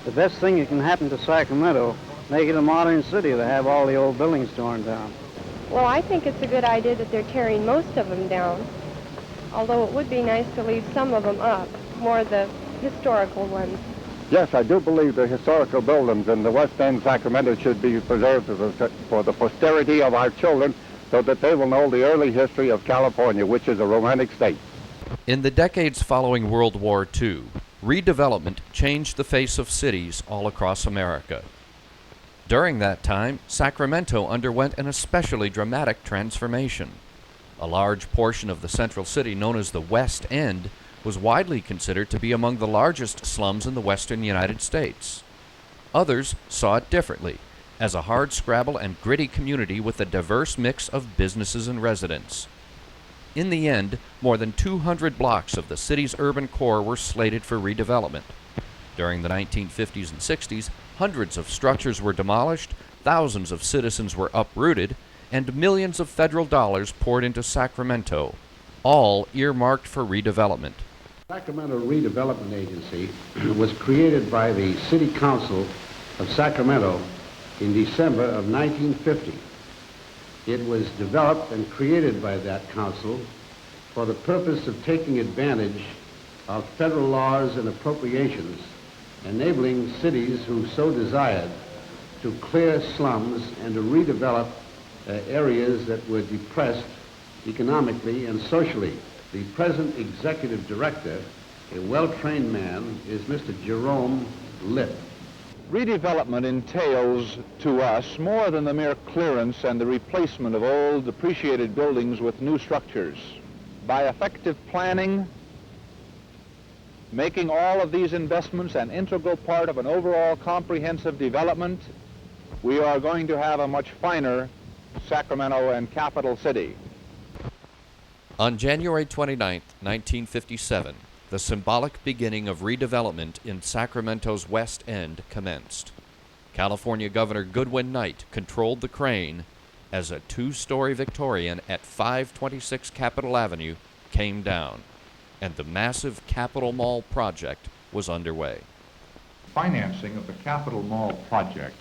The best thing that can happen to Sacramento, make it a modern city to have all the old buildings torn down. Well, I think it's a good idea that they're tearing most of them down, although it would be nice to leave some of them up, more the historical ones. Yes, I do believe the historical buildings in the West End Sacramento should be preserved for the posterity of our children so that they will know the early history of California, which is a romantic state. In the decades following World War II, redevelopment changed the face of cities all across America. During that time, Sacramento underwent an especially dramatic transformation. A large portion of the central city known as the West End was widely considered to be among the largest slums in the western United States. Others saw it differently, as a hardscrabble and gritty community with a diverse mix of businesses and residents. In the end, more than 200 blocks of the city's urban core were slated for redevelopment. During the 1950s and 60s, hundreds of structures were demolished, thousands of citizens were uprooted, and millions of federal dollars poured into Sacramento, all earmarked for redevelopment. Sacramento Redevelopment Agency was created by the City Council of Sacramento in December of 1950. It was developed and created by that council for the purpose of taking advantage of federal laws and appropriations, enabling cities who so desired to clear slums and to redevelop areas that were depressed economically and socially. The present executive director, a well-trained man, is Mr. Jerome Lipp. Redevelopment entails to us more than the mere clearance and the replacement of old, depreciated buildings with new structures. By effective planning, making all of these investments an integral part of an overall comprehensive development, we are going to have a much finer Sacramento and capital city. On January 29, 1957, the symbolic beginning of redevelopment in Sacramento's West End commenced. California Governor Goodwin Knight controlled the crane as a two-story Victorian at 526 Capitol Avenue came down, and the massive Capitol Mall project was underway. Financing of the Capitol Mall project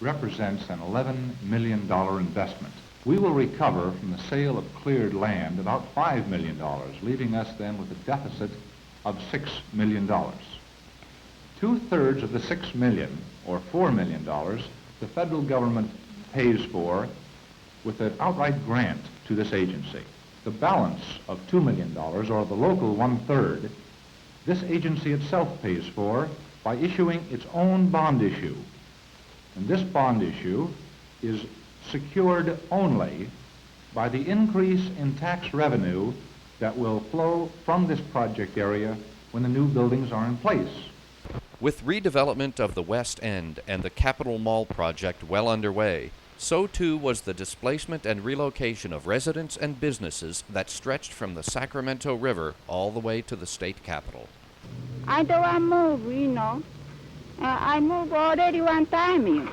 represents an $11 million investment. We will recover from the sale of cleared land about $5 million, leaving us then with a deficit of $6 million. Two-thirds of the $6 million, or $4 million, the federal government pays for with an outright grant to this agency. The balance of $2 million, or the local one-third, this agency itself pays for by issuing its own bond issue. And this bond issue is secured only by the increase in tax revenue that will flow from this project area when the new buildings are in place. With redevelopment of the West End and the Capitol Mall project well underway, so too was the displacement and relocation of residents and businesses that stretched from the Sacramento River all the way to the state capitol. I don't want to move, you know. I moved already one time here.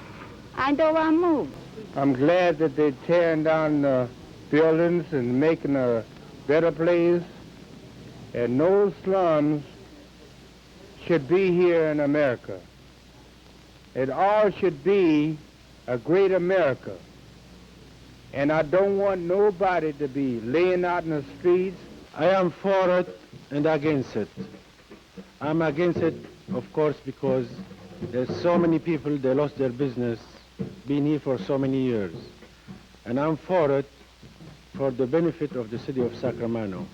I don't want to move. I'm glad that they're tearing down the buildings and making a better place. And no slums should be here in America. It all should be a great America. And I don't want nobody to be laying out in the streets. I am for it and against it. I'm against it, of course, because there's so many people, they lost their business, been here for so many years. And I'm for it for the benefit of the city of Sacramento.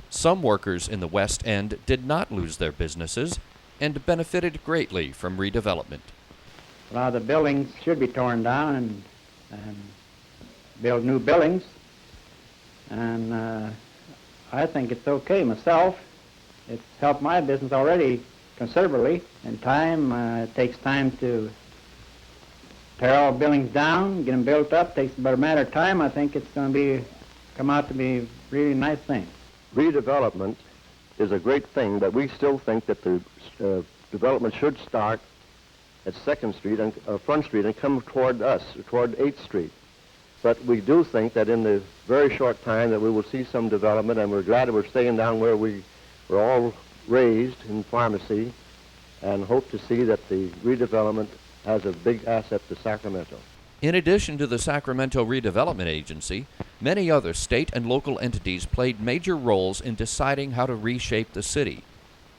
Some workers in the West End did not lose their businesses and benefited greatly from redevelopment. A lot of the buildings should be torn down and build new buildings. And I think it's okay myself. It's helped my business already considerably. In time, it takes time to tear all buildings down, get them built up. Takes about a matter of time. I think it's going to come out to be a really nice thing. Redevelopment is a great thing, but we still think that the development should start at 2nd Street and Front Street and come toward us, toward 8th Street. But we do think that in the very short time that we will see some development, and we're glad that we're staying down where we were all raised in pharmacy, and hope to see that the redevelopment has a big asset to Sacramento. In addition to the Sacramento Redevelopment Agency, many other state and local entities played major roles in deciding how to reshape the city,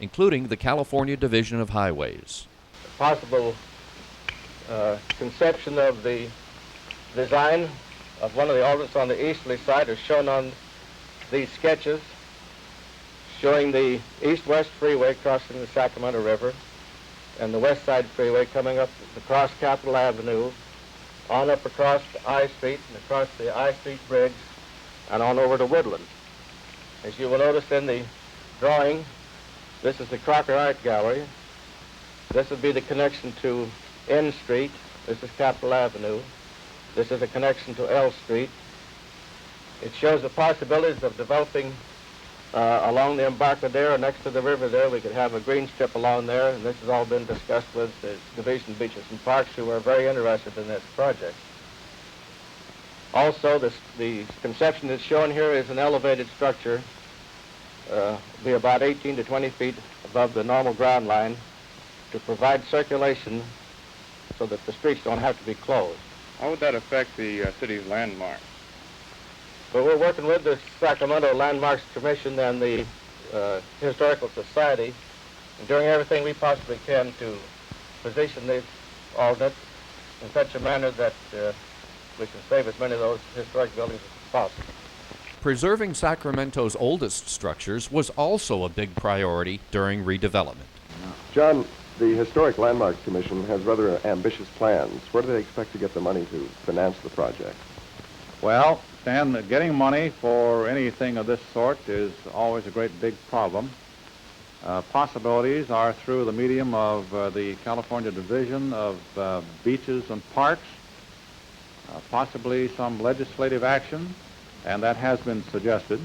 including the California Division of Highways. Possible conception of the design of one of the alternatives on the easterly side is shown on these sketches, showing the east-west freeway crossing the Sacramento River and the west side freeway coming up across Capitol Avenue, on up across I Street and across the I Street Bridge and on over to Woodland. As you will notice in the drawing, this is the Crocker Art Gallery. This would be the connection to N Street. This is Capitol Avenue. This is a connection to L Street. It shows the possibilities of developing along the Embarcadero next to the river there. We could have a green strip along there, and this has all been discussed with the Division of Beaches and Parks, who are very interested in this project. Also, the conception that's shown here is an elevated structure, be about 18 to 20 feet above the normal ground line, to provide circulation so that the streets don't have to be closed. How would that affect the city's landmarks? But we're working with the Sacramento Landmarks Commission and the Historical Society and doing everything we possibly can to position these alternates in such a manner that we can save as many of those historic buildings as possible. Preserving Sacramento's oldest structures was also a big priority during redevelopment. John, the Historic Landmarks Commission has rather ambitious plans. Where do they expect to get the money to finance the project? Well, Stan, getting money for anything of this sort is always a great big problem. Possibilities are through the medium of the California Division of Beaches and Parks, possibly some legislative action, and that has been suggested.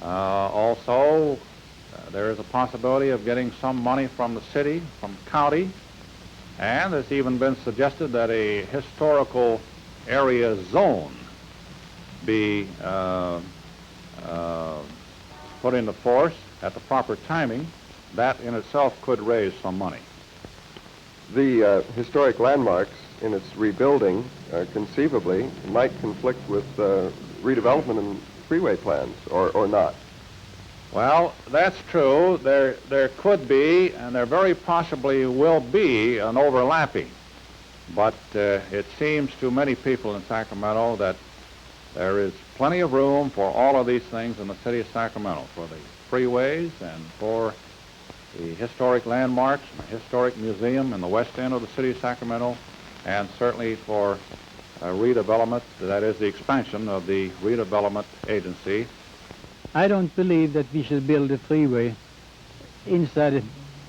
Also, there is a possibility of getting some money from the city, from the county, and it's even been suggested that a historical area zone be put into force at the proper timing. That in itself could raise some money. The historic landmarks in its rebuilding conceivably might conflict with redevelopment and freeway plans, or not. Well, that's true. There could be, and there very possibly will be, an overlapping. But it seems to many people in Sacramento that there is plenty of room for all of these things in the city of Sacramento, for the freeways and for the historic landmarks, and the historic museum in the west end of the city of Sacramento, and certainly for redevelopment, that is the expansion of the redevelopment agency. I don't believe that we should build a freeway inside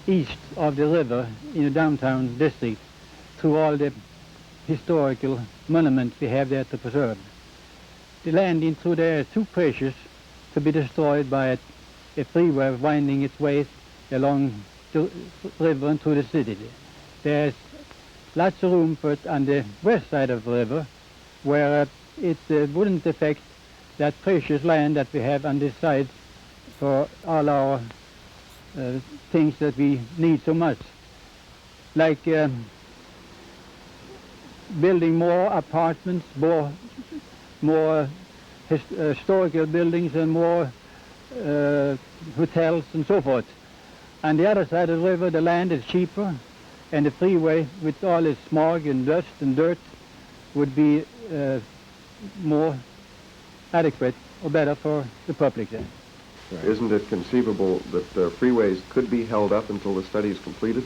east of the river in the downtown district through all the historical monuments we have there to preserve. The land in through there is too precious to be destroyed by a freeway winding its way along the river and through the city. There's lots of room for it on the west side of the river, where it wouldn't affect that precious land that we have on this side for all our things that we need so much, like building more apartments, more historical buildings, and more hotels and so forth. On the other side of the river, the land is cheaper, and the freeway, with all its smog and dust and dirt, would be more adequate or better for the public then. Isn't it conceivable that the freeways could be held up until the study is completed?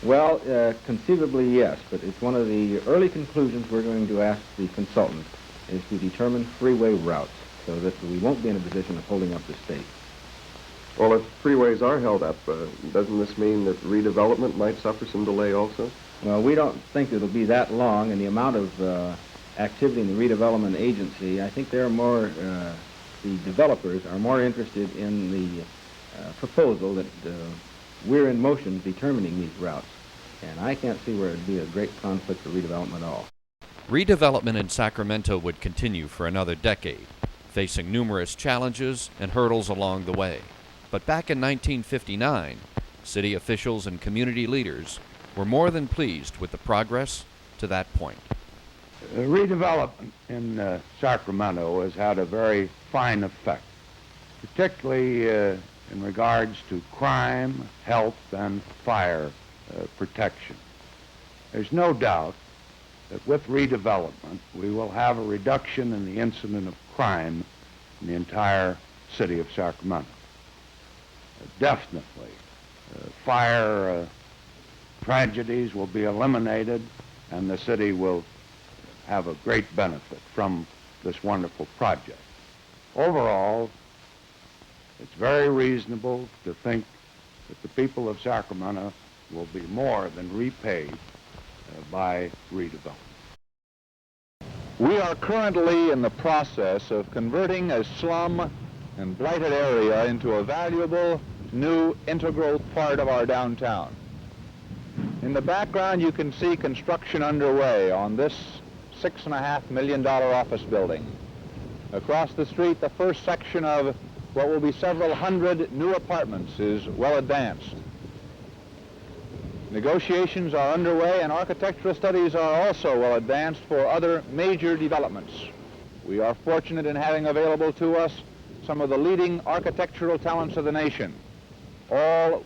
Well, conceivably, yes, but it's one of the early conclusions we're going to ask the consultant is to determine freeway routes so that we won't be in a position of holding up the state. Well, if freeways are held up, doesn't this mean that redevelopment might suffer some delay also? Well, we don't think it'll be that long, and the amount of activity in the redevelopment agency, I think they're more, the developers are more interested in the proposal that we're in motion determining these routes. And I can't see where it'd be a great conflict for redevelopment at all. Redevelopment in Sacramento would continue for another decade, facing numerous challenges and hurdles along the way. But back in 1959, City officials and community leaders were more than pleased with the progress to that point. Redevelopment in Sacramento has had a very fine effect, particularly in regards to crime, health, and fire protection. There's no doubt that with redevelopment, we will have a reduction in the incidence of crime in the entire city of Sacramento. Definitely. Fire tragedies will be eliminated, and the city will have a great benefit from this wonderful project. Overall, it's very reasonable to think that the people of Sacramento will be more than repaid by redevelopment. We are currently in the process of converting a slum and blighted area into a valuable new integral part of our downtown. In the background, you can see construction underway on this $6.5 million office building. Across the street, the first section of what will be several hundred new apartments is well advanced. Negotiations are underway, and architectural studies are also well advanced for other major developments. We are fortunate in having available to us some of the leading architectural talents of the nation, all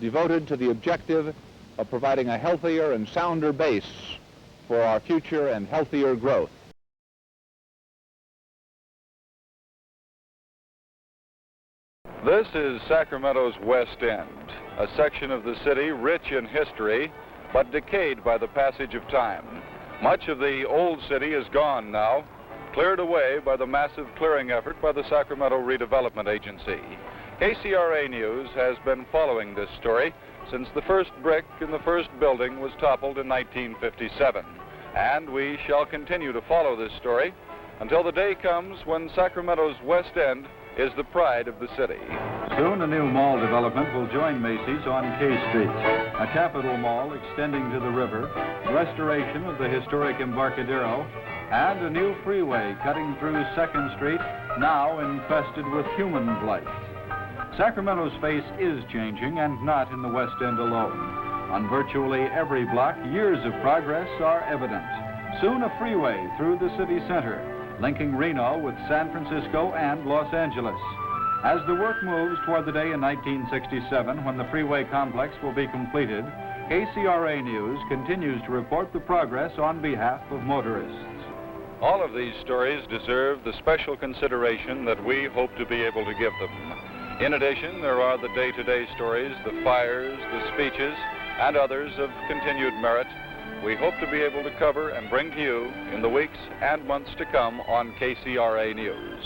devoted to the objective of providing a healthier and sounder base for our future and healthier growth. This is Sacramento's West End, a section of the city rich in history, but decayed by the passage of time. Much of the old city is gone now, cleared away by the massive clearing effort by the Sacramento Redevelopment Agency. KCRA News has been following this story since the first brick in the first building was toppled in 1957. And we shall continue to follow this story until the day comes when Sacramento's West End is the pride of the city. Soon a new mall development will join Macy's on K Street. A Capitol Mall extending to the river, restoration of the historic Embarcadero, and a new freeway cutting through 2nd Street, now infested with human blight. Sacramento's face is changing, and not in the West End alone. On virtually every block, years of progress are evident. Soon a freeway through the city center, linking Reno with San Francisco and Los Angeles. As the work moves toward the day in 1967 when the freeway complex will be completed, KCRA News continues to report the progress on behalf of motorists. All of these stories deserve the special consideration that we hope to be able to give them. In addition, there are the day-to-day stories, the fires, the speeches, and others of continued merit we hope to be able to cover and bring to you in the weeks and months to come on KCRA News.